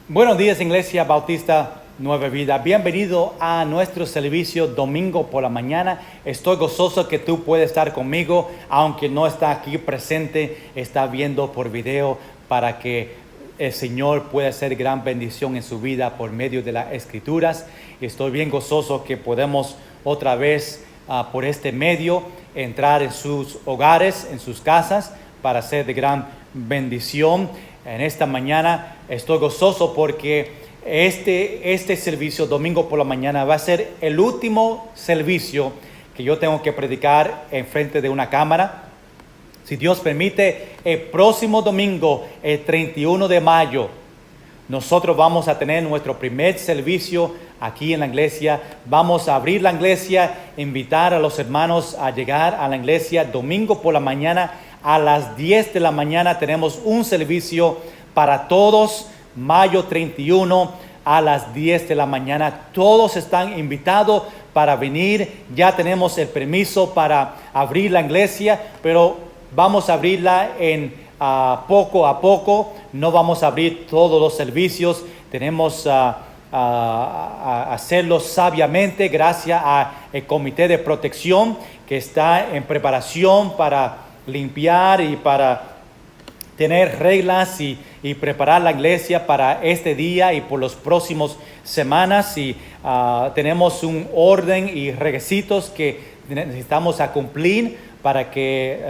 Buenos días, Iglesia Bautista Nueva Vida. Bienvenido a nuestro servicio domingo por la mañana. Estoy gozoso que tú puedes estar conmigo, aunque no está aquí presente, está viendo por video para que el Señor pueda hacer gran bendición en su vida por medio de las Escrituras. Estoy bien gozoso que podemos otra vez por este medio entrar en sus hogares, en sus casas, para ser de gran bendición. En esta mañana estoy gozoso porque este servicio domingo por la mañana va a ser el último servicio que yo tengo que predicar en frente de una cámara. Si Dios permite, el próximo domingo, el 31 de mayo, nosotros vamos a tener nuestro primer servicio aquí en la iglesia. Vamos a abrir la iglesia, invitar a los hermanos a llegar a la iglesia domingo por la mañana. A las 10 de la mañana tenemos un servicio para todos, mayo 31 a las 10 de la mañana. Todos están invitados para venir. Ya tenemos el permiso para abrir la iglesia, pero vamos a abrirla poco a poco. No vamos a abrir todos los servicios. Tenemos hacerlo sabiamente gracias al Comité de Protección que está en preparación para limpiar y para tener reglas y preparar la iglesia para este día y por los próximos semanas. Y tenemos un orden y requisitos que necesitamos a cumplir para que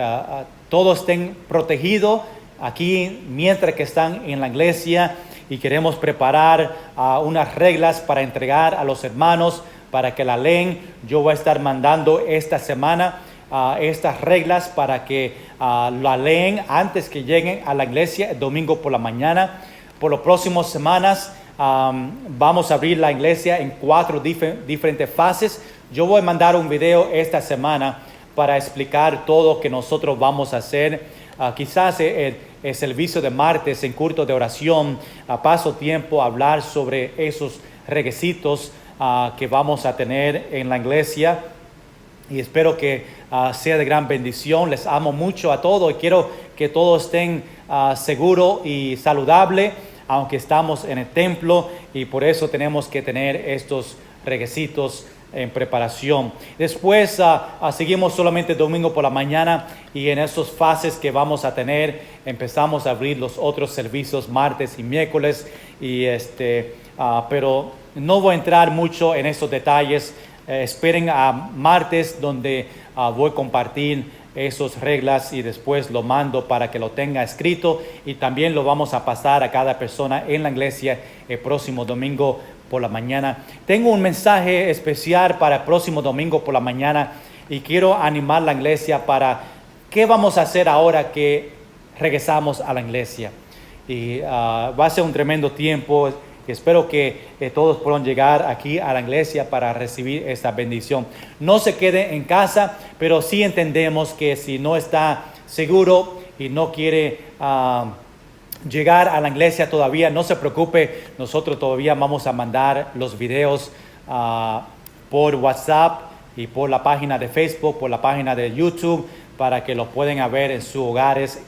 todos estén protegidos aquí mientras que están en la iglesia. Y queremos preparar unas reglas para entregar a los hermanos para que la lean. Yo voy a estar mandando esta semana estas reglas para que la leen antes que lleguen a la iglesia el domingo por la mañana. Por las próximas semanas vamos a abrir la iglesia en 4 diferentes fases. Yo voy a mandar un video esta semana para explicar todo lo que nosotros vamos a hacer. Quizás el servicio de martes en culto de oración, paso tiempo a hablar sobre esos requisitos que vamos a tener en la iglesia. Y espero que sea de gran bendición. Les amo mucho a todos y quiero que todos estén seguros y saludables, aunque estamos en el templo, y por eso tenemos que tener estos requisitos en preparación. Después seguimos solamente domingo por la mañana, y en esas fases que vamos a tener empezamos a abrir los otros servicios martes y miércoles, pero no voy a entrar mucho en esos detalles. Esperen a martes, donde voy a compartir esas reglas y después lo mando para que lo tenga escrito, y también lo vamos a pasar a cada persona en la iglesia el próximo domingo por la mañana. Tengo un mensaje especial para el próximo domingo por la mañana y quiero animar a la iglesia para qué vamos a hacer ahora que regresamos a la iglesia. Y va a ser un tremendo tiempo. Espero que todos puedan llegar aquí a la iglesia para recibir esta bendición. No se quede en casa, pero sí entendemos que si no está seguro y no quiere llegar a la iglesia todavía, no se preocupe. Nosotros todavía vamos a mandar los videos por WhatsApp y por la página de Facebook, por la página de YouTube, para que los puedan ver en sus hogares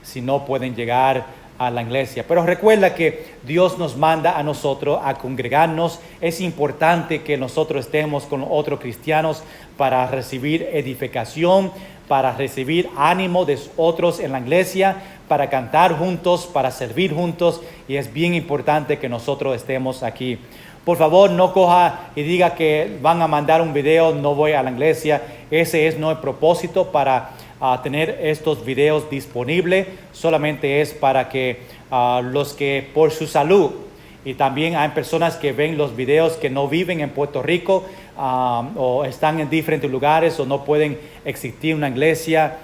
si no pueden llegar a la iglesia. Pero recuerda que Dios nos manda a nosotros a congregarnos. Es importante que nosotros estemos con otros cristianos para recibir edificación, para recibir ánimo de otros en la iglesia, para cantar juntos, para servir juntos, y es bien importante que nosotros estemos aquí. Por favor, no coja y diga que van a mandar un video, no voy a la iglesia. Ese es no el propósito para tener estos videos disponibles. Solamente es para que los que por su salud, y también hay personas que ven los videos que no viven en Puerto Rico o están en diferentes lugares o no pueden existir una iglesia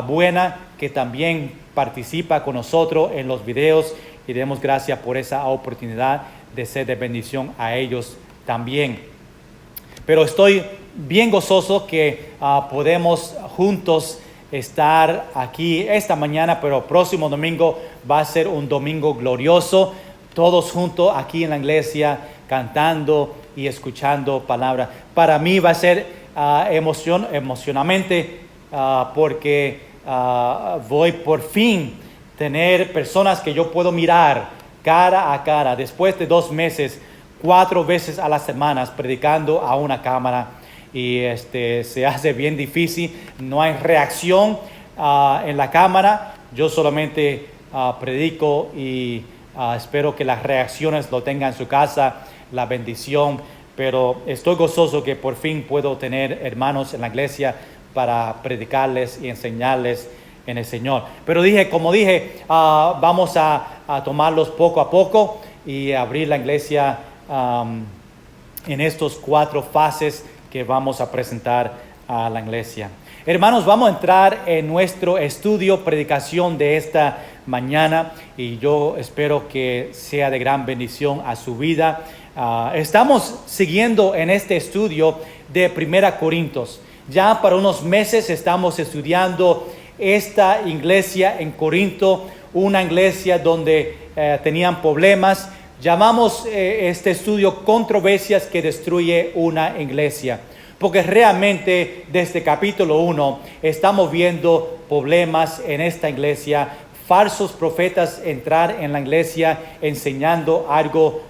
buena, que también participa con nosotros en los videos, y demos gracias por esa oportunidad de ser de bendición a ellos también. Pero estoy bien gozoso que podemos juntos estar aquí esta mañana, pero próximo domingo va a ser un domingo glorioso, todos juntos aquí en la iglesia cantando y escuchando palabra. Para mí va a ser emocionante porque voy por fin tener personas que yo puedo mirar cara a cara, después de 2 meses, 4 veces a la semana, predicando a una cámara. Y se hace bien difícil, no hay reacción en la cámara. Yo solamente predico y espero que las reacciones lo tengan en su casa, la bendición. Pero estoy gozoso que por fin puedo tener hermanos en la iglesia para predicarles y enseñarles en el Señor. Pero como dije, vamos a tomarlos poco a poco y abrir la iglesia en estos 4 fases que vamos a presentar a la iglesia. Hermanos, vamos a entrar en nuestro estudio, predicación de esta mañana, y yo espero que sea de gran bendición a su vida. Estamos siguiendo en este estudio de 1 Corintios. Ya para unos meses estamos estudiando esta iglesia en Corinto, una iglesia donde tenían problemas. Llamamos este estudio controversias que destruye una iglesia, porque realmente desde capítulo 1 estamos viendo problemas en esta iglesia, falsos profetas entrar en la iglesia enseñando algo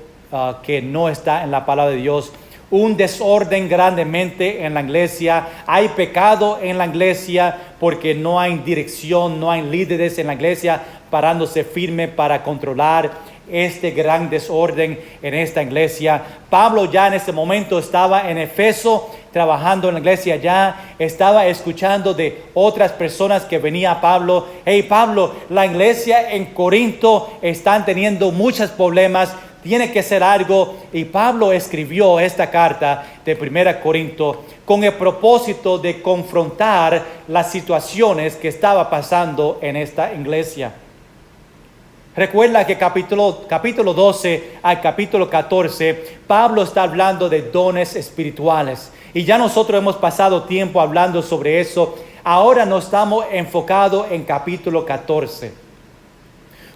que no está en la palabra de Dios, un desorden grandemente en la iglesia, hay pecado en la iglesia porque no hay dirección, no hay líderes en la iglesia parándose firme para controlar este gran desorden en esta iglesia. Pablo ya en ese momento estaba en Efeso trabajando en la iglesia, ya estaba escuchando de otras personas que venía a Pablo. Hey Pablo, la iglesia en Corinto están teniendo muchos problemas, tiene que ser algo. Y Pablo escribió esta carta de 1 Corinto con el propósito de confrontar las situaciones que estaba pasando en esta iglesia. Recuerda que capítulo 12 al capítulo 14, Pablo está hablando de dones espirituales. Y ya nosotros hemos pasado tiempo hablando sobre eso. Ahora nos estamos enfocados en capítulo 14.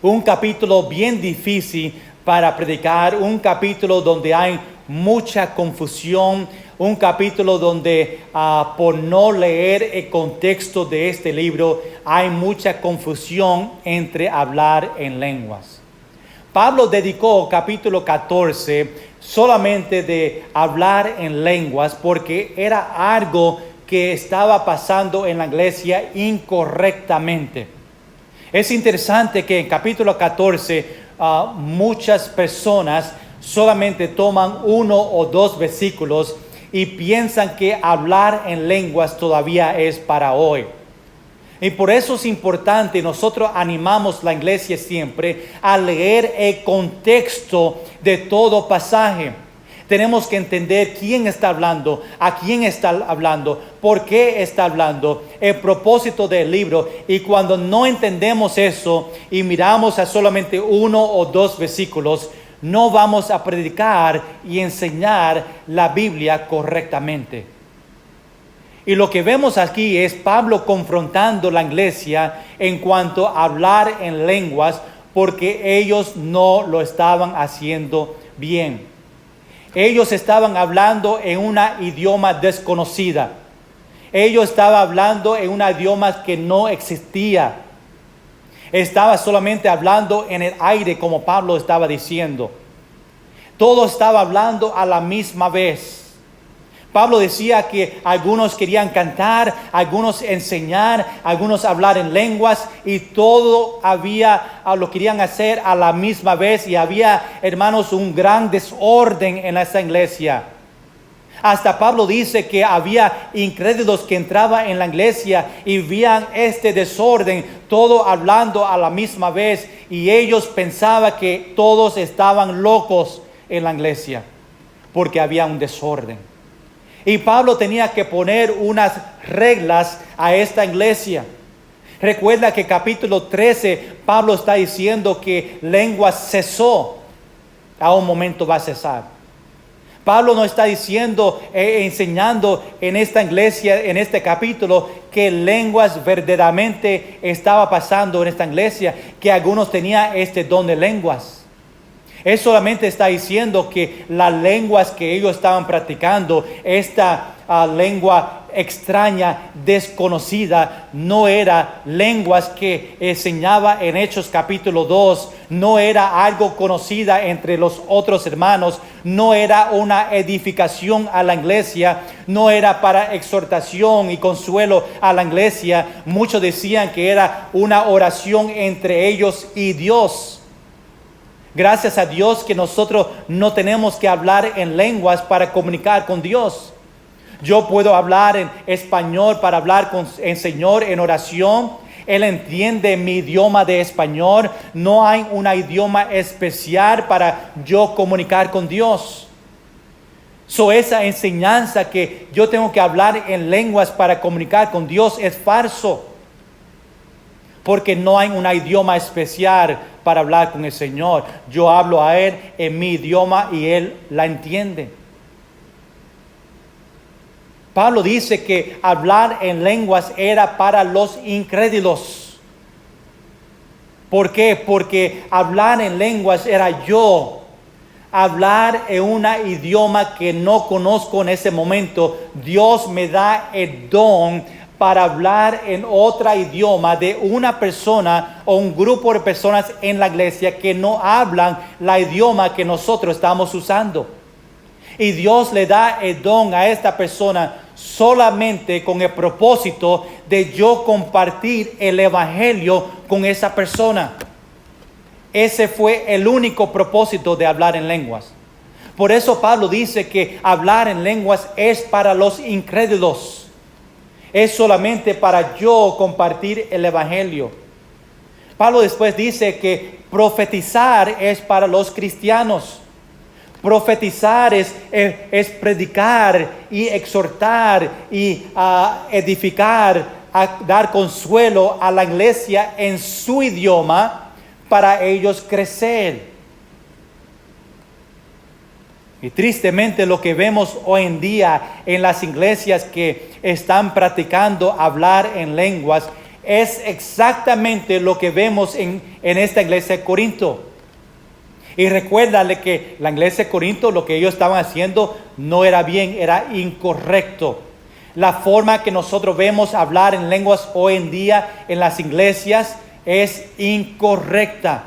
Un capítulo bien difícil para predicar, un capítulo donde hay mucha confusión, un capítulo donde por no leer el contexto de este libro hay mucha confusión entre hablar en lenguas. Pablo dedicó capítulo 14 solamente de hablar en lenguas porque era algo que estaba pasando en la iglesia incorrectamente. Es interesante que en capítulo 14 muchas personas solamente toman 1 o 2 versículos y piensan que hablar en lenguas todavía es para hoy. Y por eso es importante, nosotros animamos la iglesia siempre a leer el contexto de todo pasaje. Tenemos que entender quién está hablando, a quién está hablando, por qué está hablando, el propósito del libro. Y cuando no entendemos eso y miramos a solamente 1 o 2 versículos, no vamos a predicar y enseñar la Biblia correctamente. Y lo que vemos aquí es Pablo confrontando la iglesia en cuanto a hablar en lenguas, porque ellos no lo estaban haciendo bien. Ellos estaban hablando en un idioma desconocida. Ellos estaban hablando en un idioma que no existía. Estaba solamente hablando en el aire, como Pablo estaba diciendo. Todo estaba hablando a la misma vez. Pablo decía que algunos querían cantar, algunos enseñar, algunos hablar en lenguas, y todo lo querían hacer a la misma vez. Y había, hermanos, un gran desorden en esa iglesia. Hasta Pablo dice que había incrédulos que entraban en la iglesia y veían este desorden, todo hablando a la misma vez, y ellos pensaban que todos estaban locos en la iglesia porque había un desorden. Y Pablo tenía que poner unas reglas a esta iglesia. Recuerda que capítulo 13, Pablo está diciendo que lengua cesó, a un momento va a cesar. Pablo no está diciendo, enseñando en esta iglesia, en este capítulo, que lenguas verdaderamente estaba pasando en esta iglesia, que algunos tenían este don de lenguas. Él solamente está diciendo que las lenguas que ellos estaban practicando, esta lengua extraña, desconocida, no era lenguas que enseñaba en Hechos capítulo 2, no era algo conocida entre los otros hermanos, no era una edificación a la iglesia, no era para exhortación y consuelo a la iglesia. Muchos decían que era una oración entre ellos y Dios. Gracias a Dios que nosotros no tenemos que hablar en lenguas para comunicar con Dios. Yo puedo hablar en español para hablar con el Señor en oración. Él entiende mi idioma de español. No hay un idioma especial para yo comunicar con Dios. Esa enseñanza que yo tengo que hablar en lenguas para comunicar con Dios es falso. Porque no hay un idioma especial para hablar con el Señor. Yo hablo a Él en mi idioma y Él la entiende. Pablo dice que hablar en lenguas era para los incrédulos. ¿Por qué? Porque hablar en lenguas era yo hablar en un idioma que no conozco en ese momento. Dios me da el don para hablar en otro idioma de una persona o un grupo de personas en la iglesia que no hablan el idioma que nosotros estamos usando. Y Dios le da el don a esta persona solamente con el propósito de yo compartir el evangelio con esa persona. Ese fue el único propósito de hablar en lenguas. Por eso Pablo dice que hablar en lenguas es para los incrédulos. Es solamente para yo compartir el evangelio. Pablo después dice que profetizar es para los cristianos. Profetizar es predicar y exhortar y edificar, dar consuelo a la iglesia en su idioma para ellos crecer. Y tristemente lo que vemos hoy en día en las iglesias que están practicando hablar en lenguas es exactamente lo que vemos en esta iglesia de Corinto. Y recuérdale que la iglesia de Corinto, lo que ellos estaban haciendo no era bien, era incorrecto. La forma que nosotros vemos hablar en lenguas hoy en día en las iglesias es incorrecta.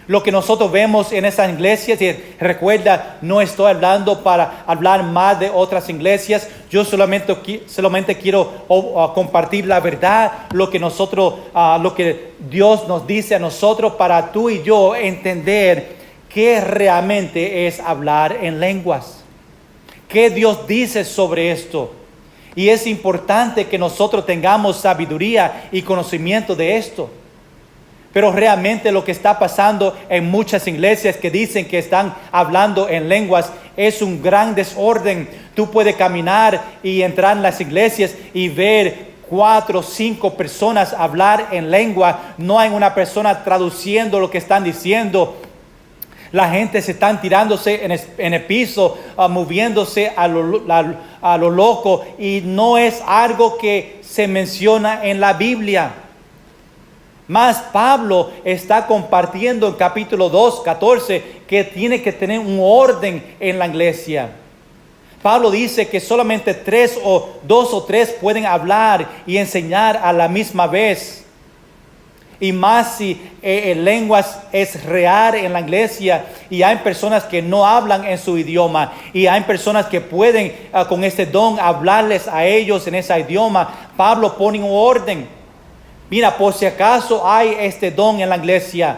Lo que nosotros vemos en esas iglesias, y recuerda, no estoy hablando para hablar más de otras iglesias. Yo solamente quiero compartir la verdad, lo que Dios nos dice a nosotros para tú y yo entender qué realmente es hablar en lenguas. ¿Qué Dios dice sobre esto? Y es importante que nosotros tengamos sabiduría y conocimiento de esto. Pero realmente lo que está pasando en muchas iglesias que dicen que están hablando en lenguas es un gran desorden. Tú puedes caminar y entrar en las iglesias y ver 4 o 5 personas hablar en lengua. No hay una persona traduciendo lo que están diciendo. La gente se están tirándose en el piso, moviéndose a lo loco. Y no es algo que se menciona en la Biblia. Más Pablo está compartiendo en capítulo 2, 14, que tiene que tener un orden en la iglesia. Pablo dice que solamente 2 o 3 pueden hablar y enseñar a la misma vez. Y más si lenguas es real en la iglesia y hay personas que no hablan en su idioma y hay personas que pueden con este don hablarles a ellos en ese idioma. Pablo pone un orden. Mira, por si acaso hay este don en la iglesia,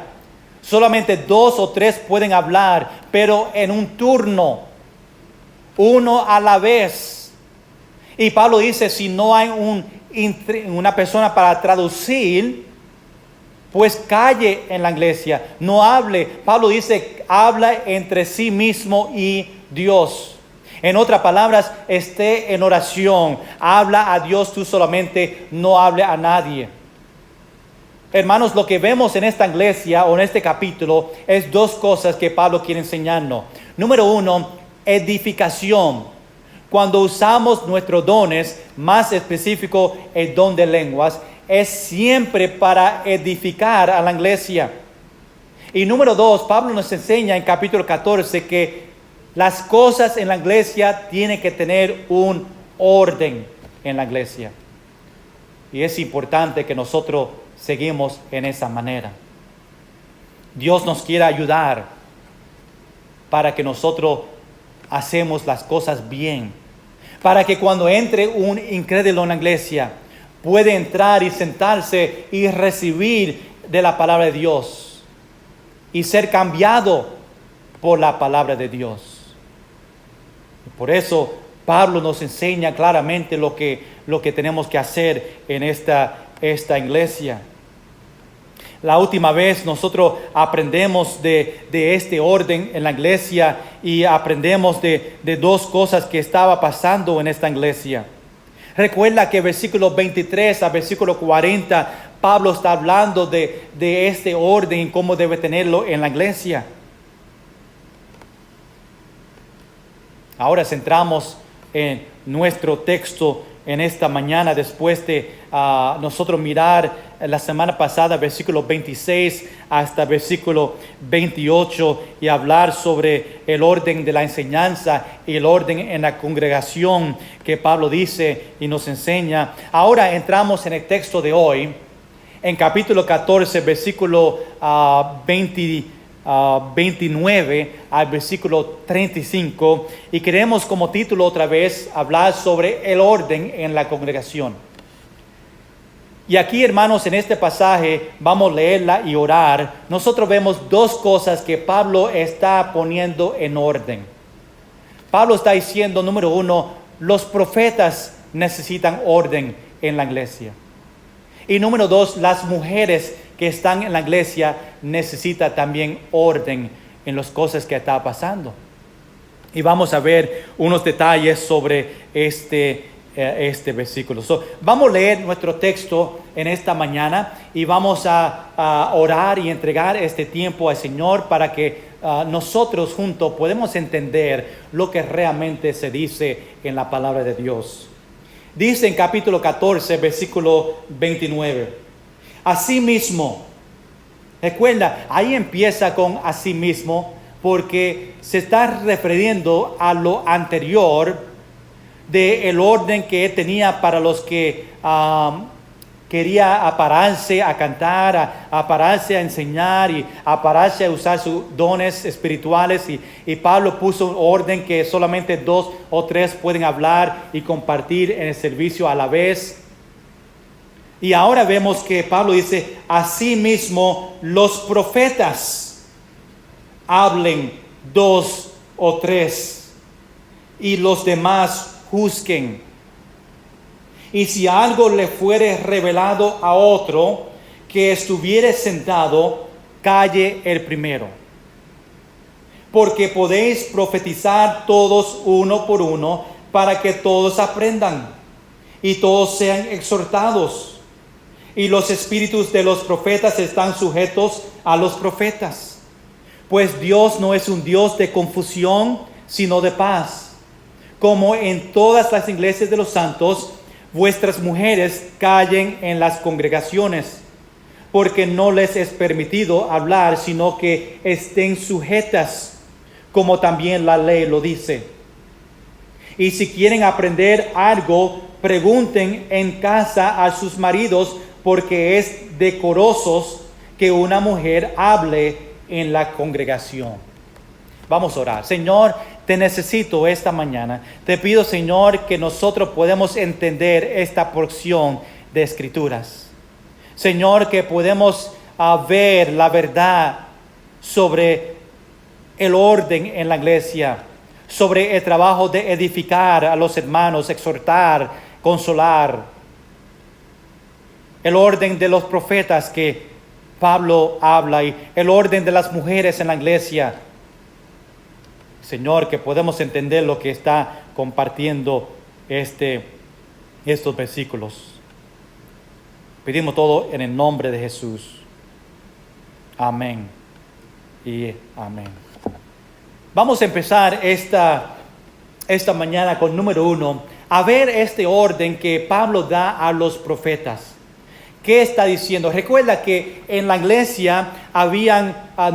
solamente 2 o 3 pueden hablar, pero en un turno, uno a la vez. Y Pablo dice, si no hay una persona para traducir, pues calle en la iglesia, no hable. Pablo dice, habla entre sí mismo y Dios. En otras palabras, esté en oración, habla a Dios tú solamente, no hable a nadie. Hermanos, lo que vemos en esta iglesia o en este capítulo es 2 cosas que Pablo quiere enseñarnos. Número 1, edificación. Cuando usamos nuestros dones, más específico el don de lenguas, es siempre para edificar a la iglesia. Y número 2, Pablo nos enseña en capítulo 14 que las cosas en la iglesia tienen que tener un orden en la iglesia. Y es importante que nosotros seguimos en esa manera. Dios nos quiere ayudar para que nosotros hacemos las cosas bien. Para que cuando entre un incrédulo en la iglesia, puede entrar y sentarse y recibir de la palabra de Dios y ser cambiado por la palabra de Dios. Y por eso Pablo nos enseña claramente lo que tenemos que hacer en esta iglesia. La última vez nosotros aprendemos de este orden en la iglesia y aprendemos de dos cosas que estaba pasando en esta iglesia. Recuerda que versículo 23 a versículo 40, Pablo está hablando de este orden y cómo debe tenerlo en la iglesia. Ahora centramos en nuestro texto en esta mañana, después de nosotros mirar la semana pasada versículo 26 hasta versículo 28 y hablar sobre el orden de la enseñanza y el orden en la congregación que Pablo dice y nos enseña. Ahora entramos en el texto de hoy, en capítulo 14, versículo 29 al versículo 35, y queremos como título otra vez hablar sobre el orden en la congregación. Y aquí, hermanos, en este pasaje vamos a leerla y orar. Nosotros vemos dos cosas que Pablo está poniendo en orden. Pablo está diciendo, número 1, los profetas necesitan orden en la iglesia. Y número 2, las mujeres que están en la iglesia necesitan también orden en las cosas que está pasando. Y vamos a ver unos detalles sobre este versículo. Vamos a leer nuestro texto en esta mañana y vamos a orar y entregar este tiempo al Señor para que nosotros juntos podamos entender lo que realmente se dice en la palabra de Dios. Dice en capítulo 14, versículo 29. Asimismo, recuerda, ahí empieza con asimismo porque se está refiriendo a lo anterior del orden que él tenía para los que quería pararse a cantar, a pararse a enseñar y a pararse a usar sus dones espirituales. Y Pablo puso un orden que solamente 2 o 3 pueden hablar y compartir en el servicio a la vez. Y ahora vemos que Pablo dice, asimismo los profetas hablen 2 o 3 y los demás juzguen. Y si algo le fuere revelado a otro que estuviere sentado, calle el primero. Porque podéis profetizar todos uno por uno para que todos aprendan y todos sean exhortados. Y los espíritus de los profetas están sujetos a los profetas. Pues Dios no es un Dios de confusión, sino de paz. Como en todas las iglesias de los santos, vuestras mujeres callen en las congregaciones, porque no les es permitido hablar, sino que estén sujetas, como también la ley lo dice. Y si quieren aprender algo, pregunten en casa a sus maridos, porque es decoroso que una mujer hable en la congregación. Vamos a orar. Señor, te necesito esta mañana. Te pido, Señor, que nosotros podamos entender esta porción de Escrituras. Señor, que podemos ver la verdad sobre el orden en la iglesia, sobre el trabajo de edificar a los hermanos, exhortar, consolar. El orden de los profetas que Pablo habla y el orden de las mujeres en la iglesia. Señor, que podemos entender lo que está compartiendo estos versículos. Pedimos todo en el nombre de Jesús. Amén y amén. Vamos a empezar esta mañana con número 1, a ver este orden que Pablo da a los profetas. ¿qué está diciendo? Recuerda que en la iglesia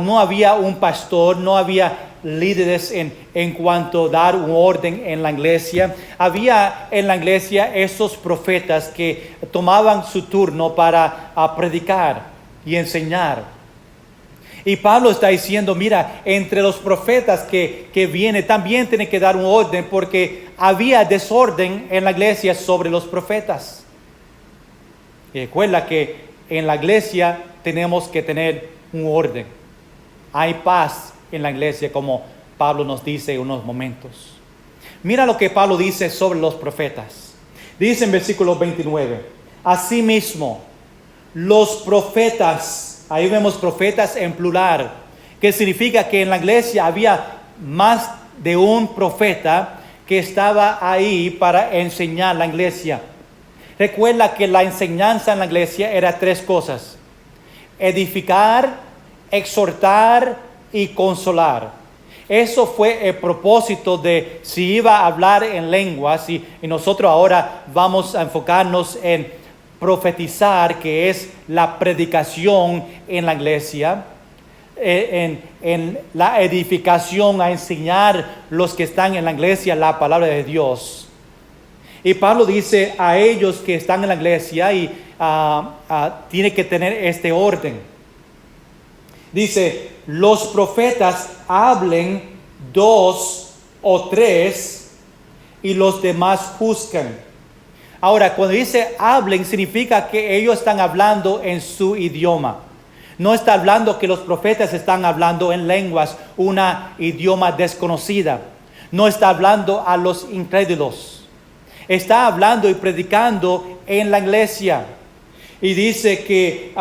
no había un pastor, no había líderes en cuanto a dar un orden en la iglesia. Había en la iglesia esos profetas que tomaban su turno para predicar y enseñar. Y Pablo está diciendo, mira, entre los profetas que vienen también tienen que dar un orden, porque había desorden en la iglesia sobre los profetas. Y recuerda que en la iglesia tenemos que tener un orden. Hay paz en la iglesia, como Pablo nos dice en unos momentos. Mira lo que Pablo dice sobre los profetas. Dice en versículo 29, asimismo, los profetas, ahí vemos profetas en plural, que significa que en la iglesia había más de un profeta que estaba ahí para enseñar la iglesia. Recuerda que la enseñanza en la iglesia era tres cosas: edificar, exhortar y consolar. Eso fue el propósito de si iba a hablar en lenguas, y nosotros ahora vamos a enfocarnos en profetizar, que es la predicación en la iglesia, en la edificación, a enseñar los que están en la iglesia la palabra de Dios. Y Pablo dice a ellos que están en la iglesia y tiene que tener este orden. Dice, los profetas hablen 2 o 3 y los demás juzgan. Ahora, cuando dice hablen, significa que ellos están hablando en su idioma. No está hablando que los profetas están hablando en lenguas, una idioma desconocida. No está hablando a los incrédulos. Está hablando y predicando en la iglesia. Y dice que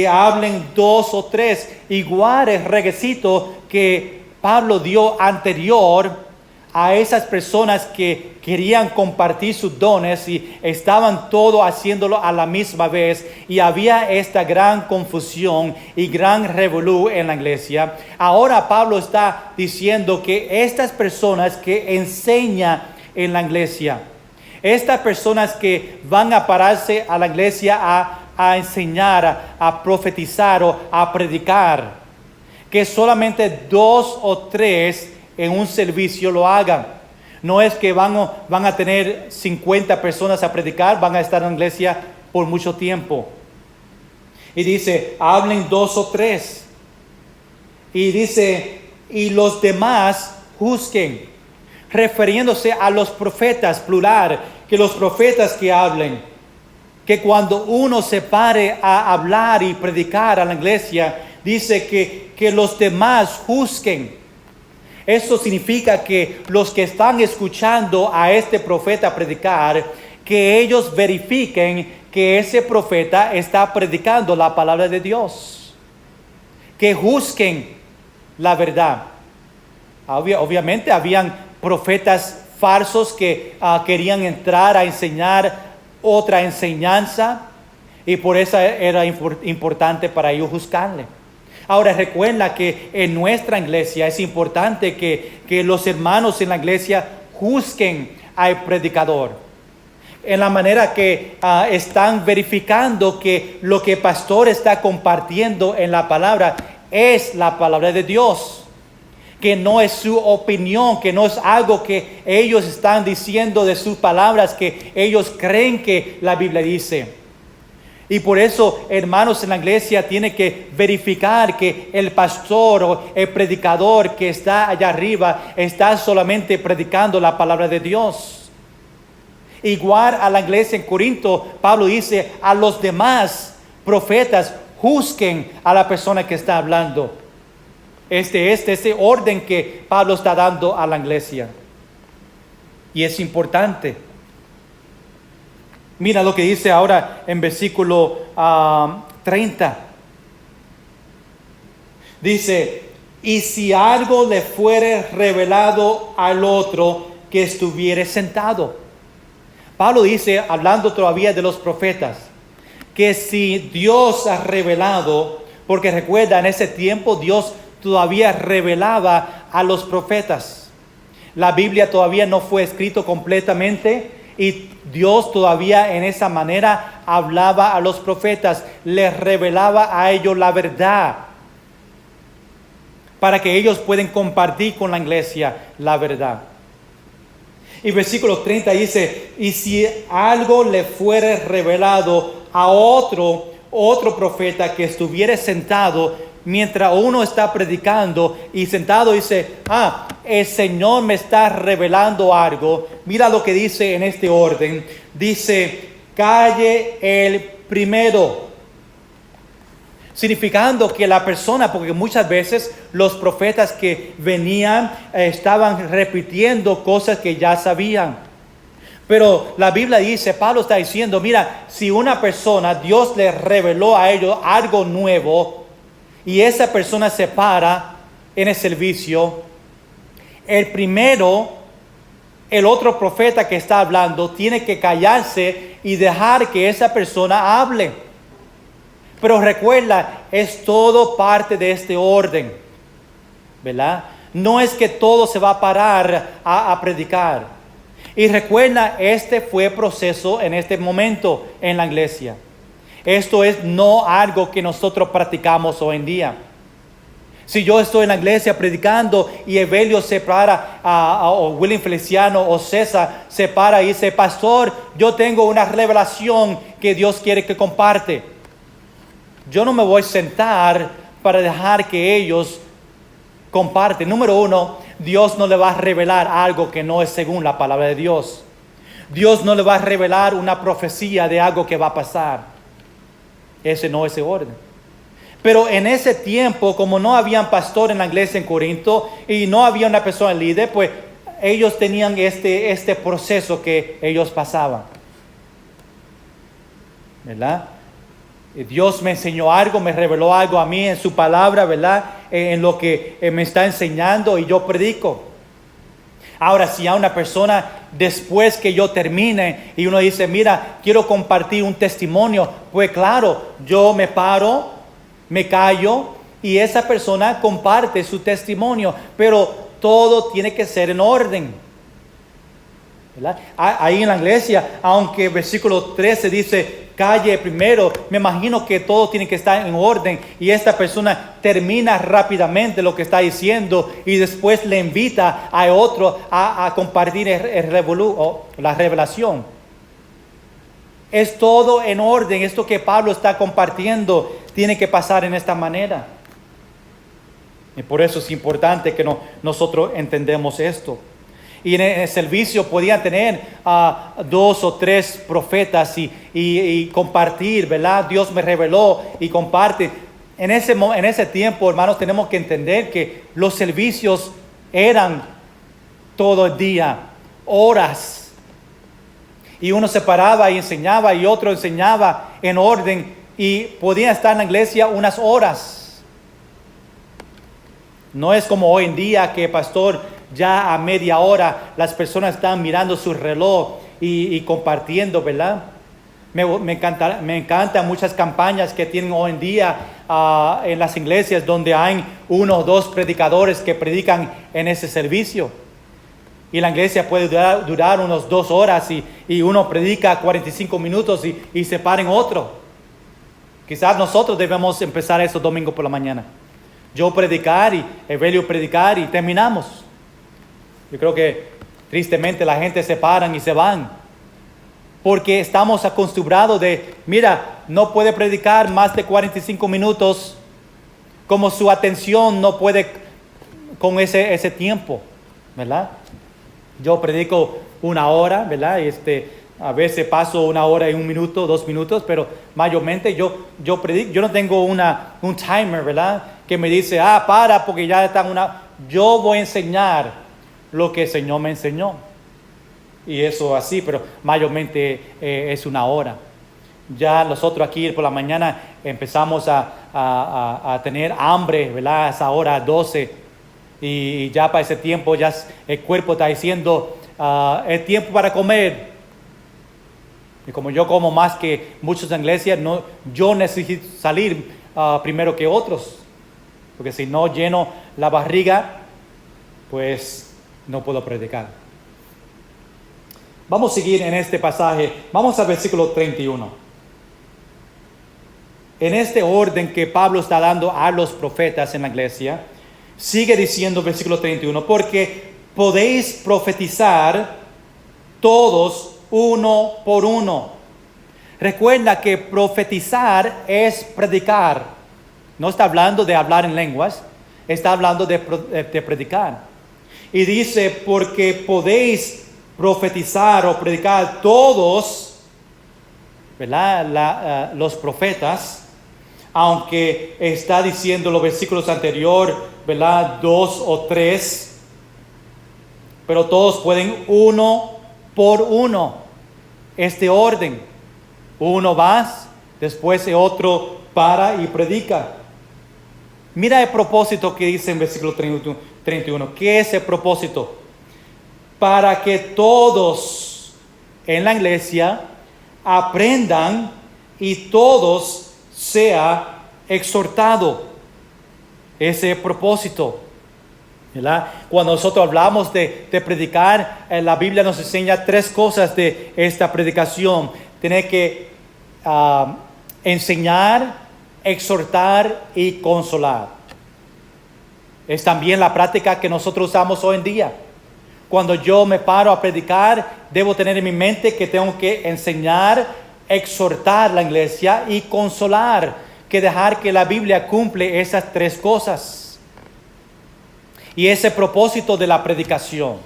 hablen 2 o 3. Igual el requisito que Pablo dio anterior a esas personas que querían compartir sus dones y estaban todos haciéndolo a la misma vez, y había esta gran confusión y gran revolú en la iglesia. Ahora Pablo está diciendo que estas personas que enseñan en la iglesia, estas personas que van a pararse a la iglesia a enseñar, a profetizar o a predicar, que solamente 2 o 3 en un servicio lo hagan. No es que van a tener 50 personas a predicar, van a estar en la iglesia por mucho tiempo. Y dice, hablen 2 o 3. Y dice, y los demás juzguen, refiriéndose a los profetas, plural, que los profetas que hablen, que cuando uno se pare a hablar y predicar a la iglesia, dice que los demás juzguen. Eso significa que los que están escuchando a este profeta predicar, que ellos verifiquen que ese profeta está predicando la palabra de Dios, que juzguen la verdad. Obviamente habían profetas falsos que querían entrar a enseñar otra enseñanza, y por eso era importante para ellos juzgarle. Ahora recuerda que en nuestra iglesia es importante que los hermanos en la iglesia juzguen al predicador, en la manera que están verificando que lo que el pastor está compartiendo en la palabra es la palabra de Dios, que no es su opinión, que no es algo que ellos están diciendo de sus palabras, que ellos creen que la Biblia dice. Y por eso, hermanos en la iglesia, tienen que verificar que el pastor o el predicador que está allá arriba está solamente predicando la palabra de Dios. Igual a la iglesia en Corinto, Pablo dice a los demás profetas, juzguen a la persona que está hablando. Este orden que Pablo está dando a la iglesia. Y es importante. Mira lo que dice ahora en versículo 30. Dice, y si algo le fuere revelado al otro que estuviere sentado. Pablo dice, hablando todavía de los profetas, que si Dios ha revelado, porque recuerda, en ese tiempo Dios todavía revelaba a los profetas. La Biblia todavía no fue escrito completamente, Y Dios todavía en esa manera hablaba a los profetas, les revelaba a ellos la verdad, para que ellos puedan compartir con la iglesia la verdad. Y versículo 30 dice, y si algo le fuere revelado a otro profeta que estuviera sentado mientras uno está predicando y sentado, dice, el Señor me está revelando algo. Mira lo que dice en este orden. Dice, calle el primero. Significando que la persona, porque muchas veces los profetas que venían estaban repitiendo cosas que ya sabían. Pero la Biblia dice, Pablo está diciendo, mira, si una persona, Dios le reveló a ellos algo nuevo y esa persona se para en el servicio, el primero, el otro profeta que está hablando, tiene que callarse y dejar que esa persona hable. Pero recuerda, es todo parte de este orden, ¿verdad? No es que todo se va a parar a predicar. Y recuerda, este fue proceso en este momento en la iglesia. Esto es no algo que nosotros practicamos hoy en día. Si yo estoy en la iglesia predicando y Evelio se para, o William Feliciano o César se para y dice, pastor, yo tengo una revelación que Dios quiere que comparte. Yo no me voy a sentar para dejar que ellos comparten. Número uno, Dios no le va a revelar algo que no es según la palabra de Dios. Dios no le va a revelar una profecía de algo que va a pasar. Ese no es el orden. Pero en ese tiempo, como no había pastor en la iglesia en Corinto y no había una persona líder, pues ellos tenían este proceso que ellos pasaban, ¿verdad? Dios me enseñó algo, me reveló algo a mí en su palabra, ¿verdad? En lo que me está enseñando y yo predico. Ahora, si a una persona después que yo termine y uno dice, mira, quiero compartir un testimonio, pues claro, yo me paro, me callo y esa persona comparte su testimonio, pero todo tiene que ser en orden, ¿verdad? Ahí en la iglesia, aunque versículo 13 dice, calle primero, me imagino que todo tiene que estar en orden y esta persona termina rápidamente lo que está diciendo y después le invita a otro a compartir la revelación. Es todo en orden. Esto que Pablo está compartiendo tiene que pasar en esta manera. Y por eso es importante que nosotros entendemos esto. Y en el servicio podían tener 2 o 3 profetas y compartir, ¿verdad? Dios me reveló y comparte. En ese tiempo, hermanos, tenemos que entender que los servicios eran todo el día, horas. Y uno se paraba y enseñaba y otro enseñaba en orden y podían estar en la iglesia unas horas. No es como hoy en día que, pastor, ya a media hora las personas están mirando su reloj y compartiendo, ¿verdad? Me encantan muchas campañas que tienen hoy en día en las iglesias donde hay 1 o 2 predicadores que predican en ese servicio. Y la iglesia puede durar unos 2 horas y uno predica 45 minutos y se para en otro. Quizás nosotros debemos empezar eso domingo por la mañana. Yo predicar y Evelio predicar y terminamos. Yo creo que tristemente la gente se paran y se van. Porque estamos acostumbrados de, mira, no puede predicar más de 45 minutos, como su atención no puede con ese tiempo, ¿verdad? Yo predico 1 hora, ¿verdad? Y a veces paso 1 hora y 1 minuto, 2 minutos, pero mayormente yo predico. Yo no tengo un timer, ¿verdad? Que me dice, para, porque ya está Yo voy a enseñar lo que el Señor me enseñó. Y eso así, pero mayormente es 1 hora. Ya nosotros aquí por la mañana empezamos a tener hambre, ¿verdad? A esa hora 12. Y ya para ese tiempo ya el cuerpo está diciendo, es tiempo para comer. Y como yo como más que muchos en la iglesia, yo necesito salir primero que otros. Porque si no lleno la barriga, pues no puedo predicar. Vamos a seguir en este pasaje. Vamos al versículo 31. En este orden que Pablo está dando a los profetas en la iglesia, sigue diciendo versículo 31, porque podéis profetizar todos uno por uno. Recuerda que profetizar es predicar. No está hablando de hablar en lenguas, está hablando de predicar. Y dice, porque podéis profetizar o predicar todos, ¿verdad? Los profetas, aunque está diciendo los versículos anteriores, ¿verdad? 2 o 3, pero todos pueden uno por uno. Este orden, uno va, después el otro para y predica. Mira el propósito que dice en versículo 31. ¿Qué es el propósito? Para que todos en la iglesia aprendan y todos sea exhortado. Ese propósito, ¿verdad? Cuando nosotros hablamos de predicar, la Biblia nos enseña 3 cosas de esta predicación. Tiene que enseñar, exhortar y consolar. Es también la práctica que nosotros usamos hoy en día. Cuando yo me paro a predicar, debo tener en mi mente que tengo que enseñar, exhortar la iglesia y consolar, que dejar que la Biblia cumple esas 3 cosas. Y ese propósito de la predicación.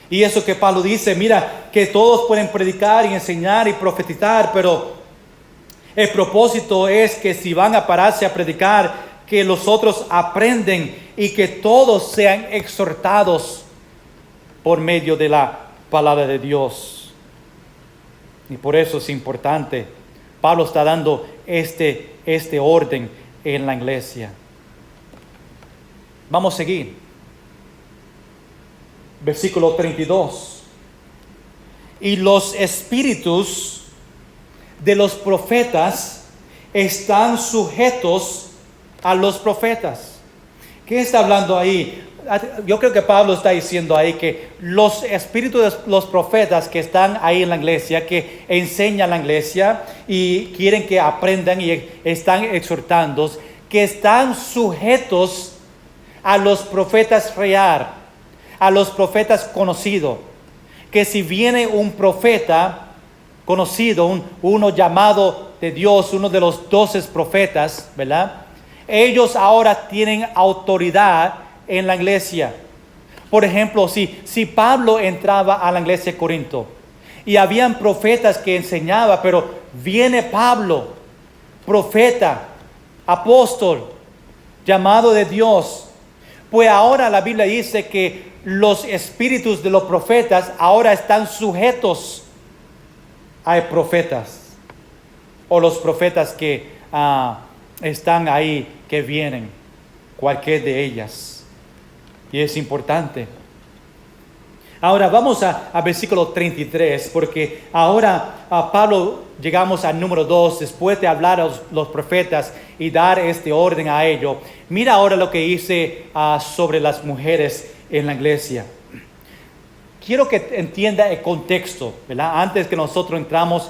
Y eso que Pablo dice, mira, que todos pueden predicar y enseñar y profetizar, pero el propósito es que si van a pararse a predicar, que los otros aprenden y que todos sean exhortados por medio de la palabra de Dios. Y por eso es importante. Pablo está dando este orden en la iglesia. Vamos a seguir. Versículo 32. Y los espíritus de los profetas están sujetos a los profetas. ¿Qué está hablando ahí? Yo creo que Pablo está diciendo ahí que los espíritus de los profetas que están ahí en la iglesia, que enseñan la iglesia y quieren que aprendan y están exhortando, que están sujetos a los profetas real, a los profetas conocidos. Que si viene un profeta conocido, uno llamado de Dios, uno de los 12 profetas, ¿verdad? Ellos ahora tienen autoridad en la iglesia. Por ejemplo, si Pablo entraba a la iglesia de Corinto y habían profetas que enseñaban, pero viene Pablo, profeta, apóstol, llamado de Dios, pues ahora la Biblia dice que los espíritus de los profetas ahora están sujetos a profetas o los profetas que están ahí, que vienen, cualquier de ellas. Y es importante. Ahora vamos a versículo 33, porque ahora Pablo llegamos al número 2, después de hablar a los profetas y dar este orden a ellos. Mira ahora lo que dice sobre las mujeres en la iglesia. Quiero que entienda el contexto, ¿verdad? Antes que nosotros entramos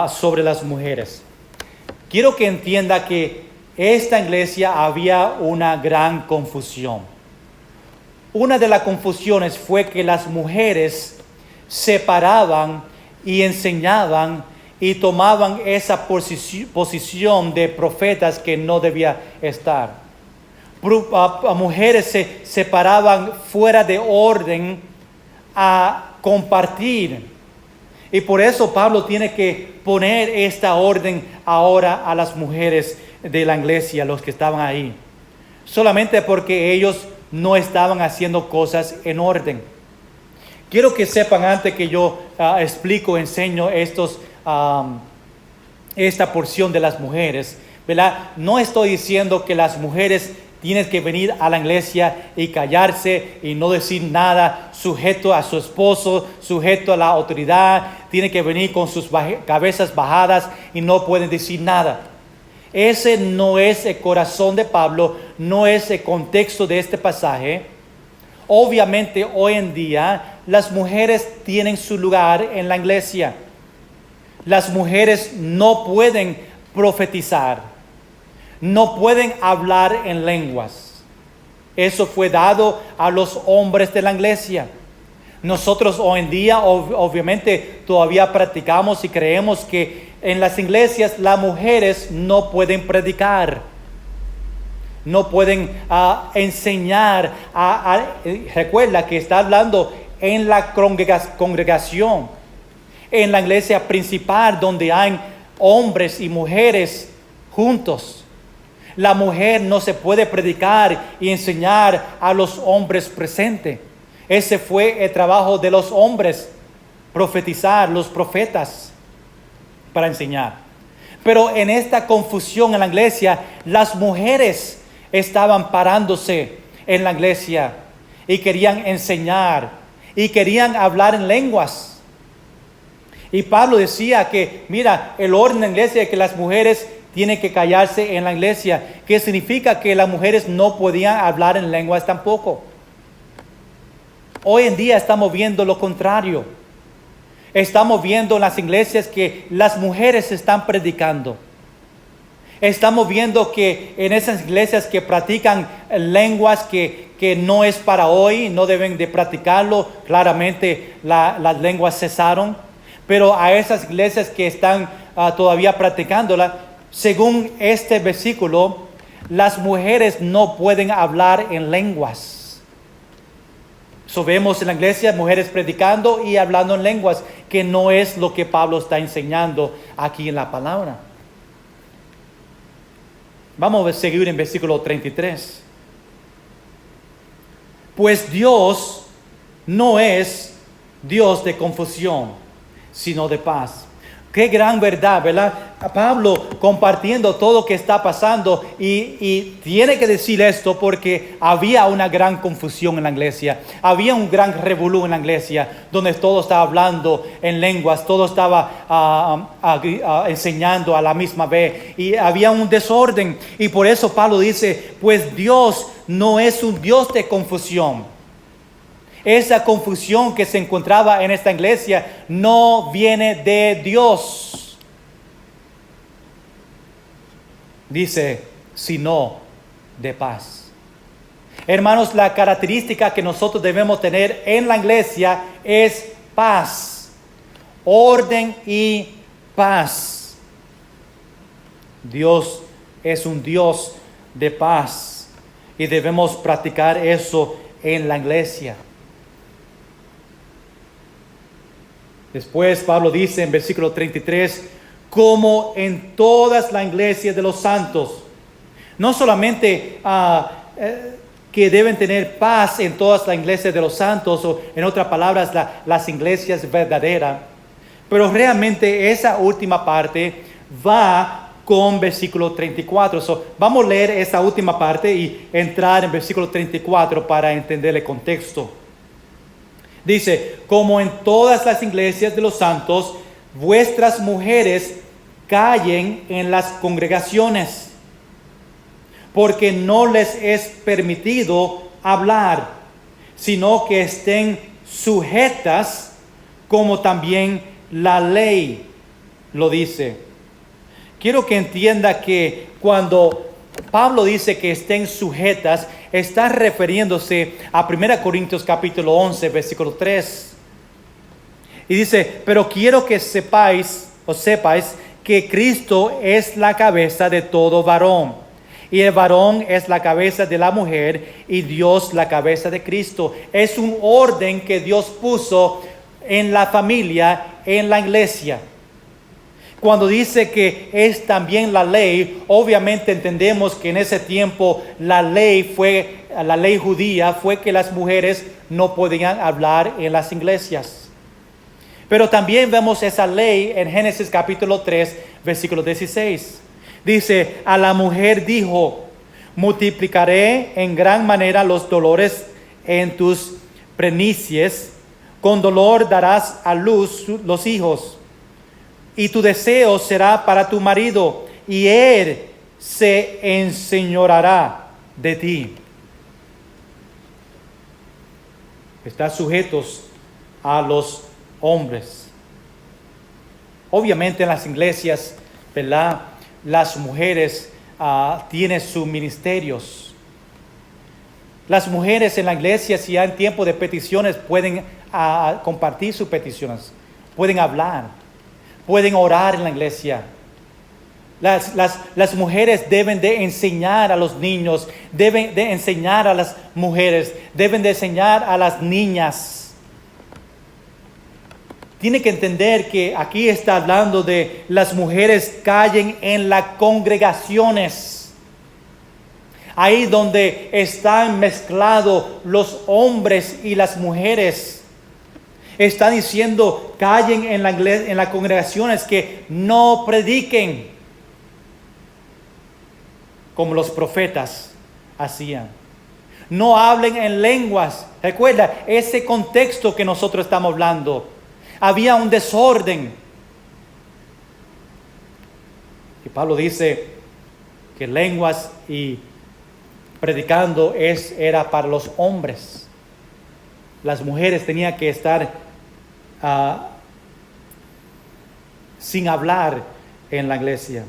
sobre las mujeres. Quiero que entienda que esta iglesia había una gran confusión. Una de las confusiones fue que las mujeres separaban y enseñaban y tomaban esa posición de profetas que no debía estar. Mujeres se separaban fuera de orden a compartir. Y por eso Pablo tiene que poner esta orden ahora a las mujeres de la iglesia, los que estaban ahí. Solamente porque ellos no estaban haciendo cosas en orden. Quiero que sepan antes que yo enseño esta porción de las mujeres, ¿verdad? No estoy diciendo que las mujeres tienen que venir a la iglesia y callarse y no decir nada, sujeto a su esposo, sujeto a la autoridad, tienen que venir con sus cabezas bajadas y no pueden decir nada. Ese no es el corazón de Pablo, no es el contexto de este pasaje. obviamente hoy en día las mujeres tienen su lugar en la iglesia. Las mujeres no pueden profetizar, no pueden hablar en lenguas. Eso fue dado a los hombres de la iglesia. Nosotros hoy en día obviamente todavía practicamos y creemos que en las iglesias las mujeres no pueden predicar, no pueden enseñar. Recuerda que está hablando en la congregación, en la iglesia principal donde hay hombres y mujeres juntos. La mujer no se puede predicar y enseñar a los hombres presentes. Ese fue el trabajo de los hombres, profetizar, los profetas, para enseñar. Pero en esta confusión en la iglesia, las mujeres estaban parándose en la iglesia y querían enseñar y querían hablar en lenguas. Y Pablo decía que, mira, el orden en la iglesia es que las mujeres tienen que callarse en la iglesia, que significa que las mujeres no podían hablar en lenguas tampoco. Hoy en día estamos viendo lo contrario. Estamos viendo en las iglesias que las mujeres están predicando. Estamos viendo que en esas iglesias que practican lenguas que no es para hoy, no deben de practicarlo. Claramente las lenguas cesaron. Pero a esas iglesias que están todavía practicándola, según este versículo, las mujeres no pueden hablar en lenguas. So, vemos en la iglesia mujeres predicando y hablando en lenguas, que no es lo que Pablo está enseñando aquí en la palabra. Vamos a seguir en versículo 33. Pues Dios no es Dios de confusión, sino de paz. Qué gran verdad, ¿verdad? Pablo compartiendo todo lo que está pasando y tiene que decir esto porque había una gran confusión en la iglesia. Había un gran revolú en la iglesia donde todo estaba hablando en lenguas, todo estaba enseñando a la misma vez y había un desorden. Y por eso Pablo dice, pues Dios no es un Dios de confusión. Esa confusión que se encontraba en esta iglesia no viene de Dios. Dice, sino de paz. Hermanos, la característica que nosotros debemos tener en la iglesia es paz, orden y paz. Dios es un Dios de paz y debemos practicar eso en la iglesia. Después Pablo dice en versículo 33, como en todas las iglesias de los santos. No solamente que deben tener paz en todas las iglesias de los santos, o en otras palabras, las iglesias verdaderas. Pero realmente esa última parte va con versículo 34. Vamos a leer esa última parte y entrar en versículo 34 para entender el contexto. Dice, como en todas las iglesias de los santos, vuestras mujeres callen en las congregaciones, porque no les es permitido hablar, sino que estén sujetas, como también la ley lo dice. Quiero que entienda que cuando Pablo dice que estén sujetas, está refiriéndose a 1 Corintios capítulo 11, versículo 3. Y dice, pero quiero que sepáis que Cristo es la cabeza de todo varón. Y el varón es la cabeza de la mujer y Dios la cabeza de Cristo. Es un orden que Dios puso en la familia, en la iglesia. Cuando dice que es también la ley, obviamente entendemos que en ese tiempo la ley judía fue que las mujeres no podían hablar en las iglesias. Pero también vemos esa ley en Génesis capítulo 3, versículo 16. Dice, a la mujer dijo, multiplicaré en gran manera los dolores en tus preñeces, con dolor darás a luz los hijos. Y tu deseo será para tu marido, y él se enseñoreará de ti. Están sujetos a los hombres. Obviamente en las iglesias, ¿verdad?, las mujeres tienen sus ministerios. Las mujeres en la iglesia, si hay tiempo de peticiones, pueden compartir sus peticiones, pueden hablar, pueden orar en la iglesia. Las mujeres deben de enseñar a los niños, deben de enseñar a las mujeres, deben de enseñar a las niñas. Tiene que entender que aquí está hablando de las mujeres callen en las congregaciones. Ahí donde están mezclados los hombres y las mujeres. Está diciendo callen en las congregaciones, que no prediquen como los profetas hacían. No hablen en lenguas. Recuerda ese contexto que nosotros estamos hablando. Había un desorden. Y Pablo dice que lenguas y predicando era para los hombres. Las mujeres tenían que estar sin hablar en la iglesia.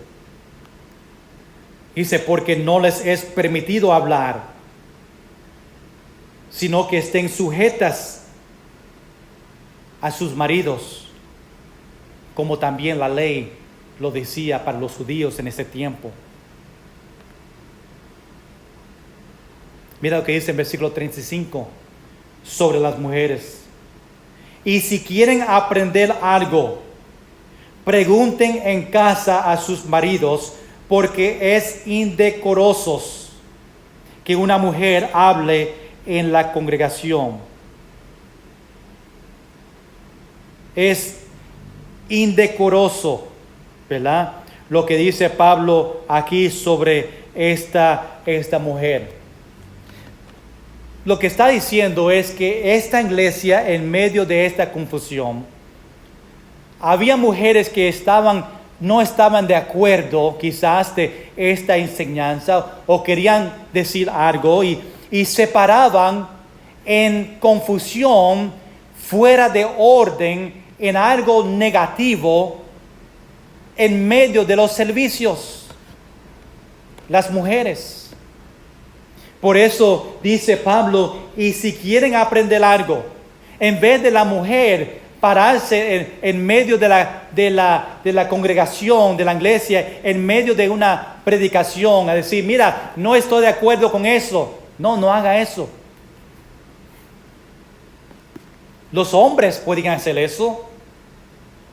Dice, porque no les es permitido hablar, sino que estén sujetas a sus maridos, como también la ley lo decía para los judíos en ese tiempo. Mira lo que dice en versículo 35 sobre las mujeres. Y si quieren aprender algo, pregunten en casa a sus maridos, porque es indecoroso que una mujer hable en la congregación. Es indecoroso, ¿verdad?, lo que dice Pablo aquí sobre esta mujer. Lo que está diciendo es que esta iglesia, en medio de esta confusión, había mujeres que no estaban de acuerdo quizás de esta enseñanza, o querían decir algo y se paraban en confusión, fuera de orden, en algo negativo, en medio de los servicios. Las mujeres. Por eso dice Pablo, y si quieren aprender algo, en vez de la mujer pararse en medio de la congregación, de la iglesia, en medio de una predicación, a decir, mira, no estoy de acuerdo con eso. No haga eso. Los hombres podían hacer eso,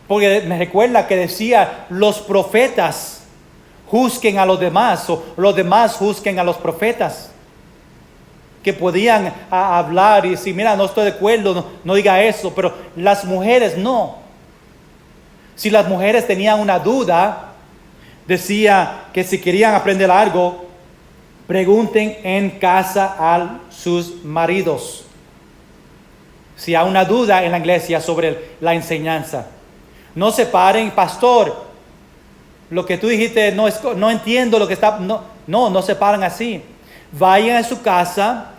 porque me recuerda que decía, los profetas juzguen a los demás, o los demás juzguen a los profetas, que podían hablar y decir, mira, no estoy de acuerdo, no diga eso, pero las mujeres no. Si las mujeres tenían una duda, decía que si querían aprender algo, pregunten en casa a sus maridos. Si hay una duda en la iglesia sobre la enseñanza, no se paren, pastor, lo que tú dijiste no entiendo lo que está. No se paren así. Vayan a su casa,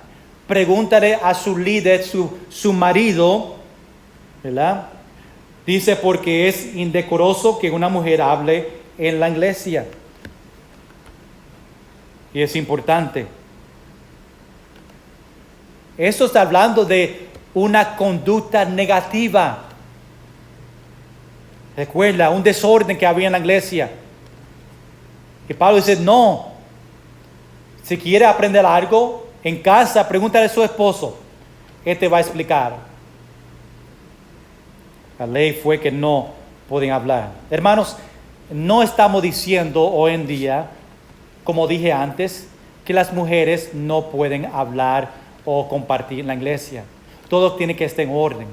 pregúntale a su líder, su marido, ¿verdad? Dice, porque es indecoroso que una mujer hable en la iglesia. Y es importante. Esto está hablando de una conducta negativa. Recuerda, un desorden que había en la iglesia. Y Pablo dice, no. Si quiere aprender algo en casa, pregúntale a su esposo. Él te va a explicar. La ley fue que no pueden hablar. Hermanos, no estamos diciendo hoy en día, como dije antes, que las mujeres no pueden hablar o compartir en la iglesia. Todo tiene que estar en orden.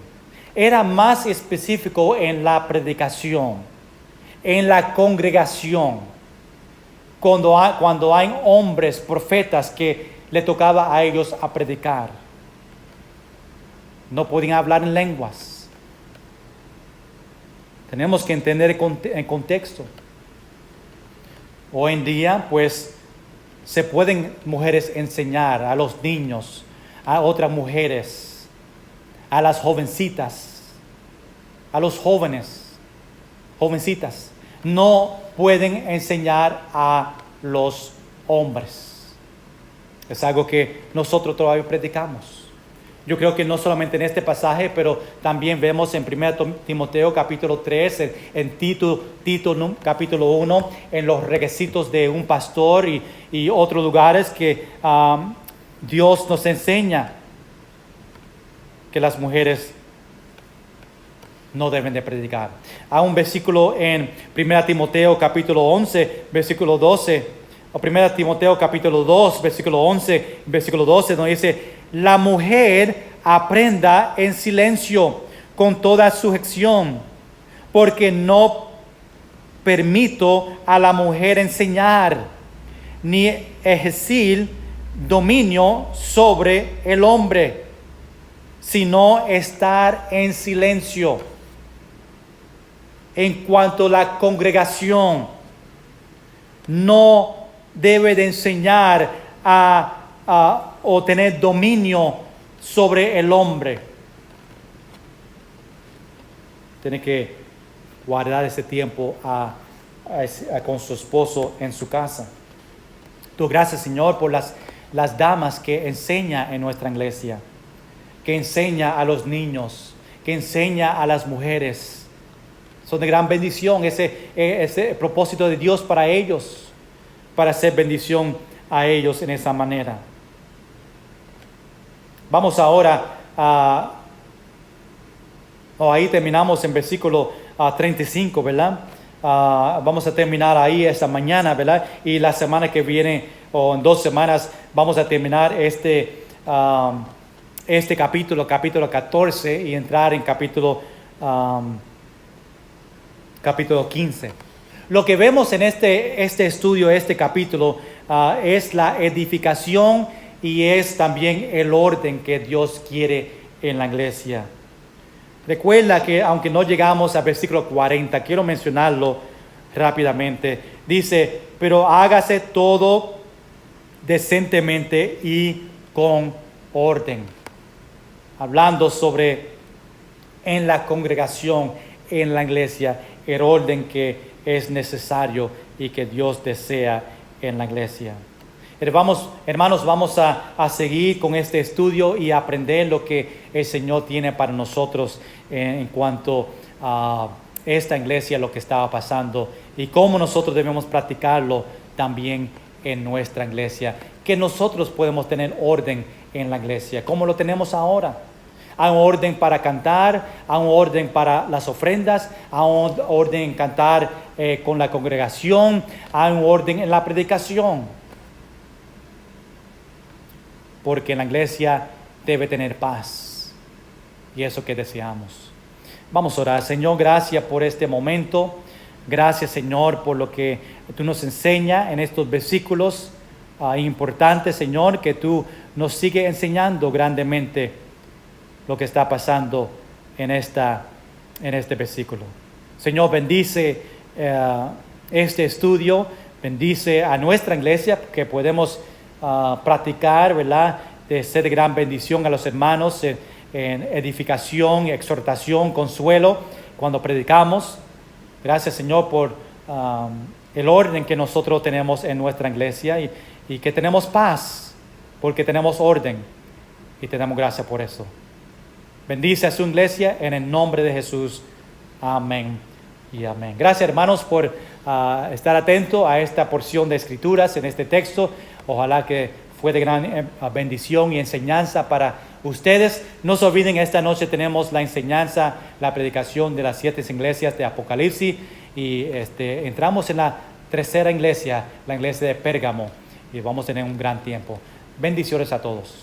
Era más específico en la predicación, en la congregación, cuando hay hombres, profetas, que le tocaba a ellos a predicar. No podían hablar en lenguas. Tenemos que entender el contexto. Hoy en día, pues, se pueden mujeres enseñar a los niños, a otras mujeres, a las jovencitas, a los jóvenes, jovencitas, no pueden enseñar a los hombres. Es algo que nosotros todavía predicamos. Yo creo que no solamente en este pasaje, pero también vemos en 1 Timoteo capítulo 3, en Tito capítulo 1, en los requisitos de un pastor y otros lugares que Dios nos enseña que las mujeres no deben de predicar. Hay un versículo en 1 Timoteo capítulo 11, versículo 12, o 1 Timoteo capítulo 2, versículo 11, versículo 12, donde dice: la mujer aprenda en silencio con toda sujeción, porque no permito a la mujer enseñar, ni ejercer dominio sobre el hombre, sino estar en silencio. En cuanto a la congregación, no debe de enseñar o tener dominio sobre el hombre. Tiene que guardar ese tiempo con su esposo en su casa. Tú, gracias, Señor, por las damas que enseña en nuestra iglesia, que enseña a los niños, que enseña a las mujeres. Son de gran bendición ese propósito de Dios para ellos, para hacer bendición a ellos en esa manera. Vamos ahora ahí terminamos en versículo 35, ¿verdad? Vamos a terminar ahí esta mañana, ¿verdad? Y la semana que viene, o en 2 semanas, vamos a terminar este capítulo 14, y entrar en capítulo 15. Lo que vemos en este estudio, este capítulo, es la edificación y es también el orden que Dios quiere en la iglesia. Recuerda que aunque no llegamos al versículo 40, quiero mencionarlo rápidamente. Dice: pero hágase todo decentemente y con orden. Hablando sobre en la congregación, en la iglesia, el orden que es necesario y que Dios desea en la iglesia. Hermanos, vamos a seguir con este estudio y aprender lo que el Señor tiene para nosotros en cuanto a esta iglesia, lo que estaba pasando y cómo nosotros debemos practicarlo también en nuestra iglesia. Que nosotros podemos tener orden en la iglesia, como lo tenemos ahora. Hay un orden para cantar, hay un orden para las ofrendas, hay un orden en cantar con la congregación, hay un orden en la predicación. Porque en la iglesia debe tener paz. Y eso que deseamos. Vamos a orar. Señor, gracias por este momento. Gracias, Señor, por lo que tú nos enseñas en estos versículos importantes, Señor, que tú nos sigues enseñando grandemente lo que está pasando en este versículo. Señor, bendice este estudio, bendice a nuestra iglesia, que podemos practicar, ¿verdad?, de ser de gran bendición a los hermanos en edificación, exhortación, consuelo cuando predicamos. Gracias, Señor, por el orden que nosotros tenemos en nuestra iglesia y que tenemos paz porque tenemos orden y te damos gracias por eso. Bendice a su iglesia en el nombre de Jesús. Amén y amén. Gracias, hermanos, por estar atentos a esta porción de escrituras en este texto. Ojalá que fue de gran bendición y enseñanza para ustedes. No se olviden, esta noche tenemos la enseñanza, la predicación de las 7 iglesias de Apocalipsis y entramos en la tercera iglesia, la iglesia de Pérgamo, y vamos a tener un gran tiempo. Bendiciones a todos.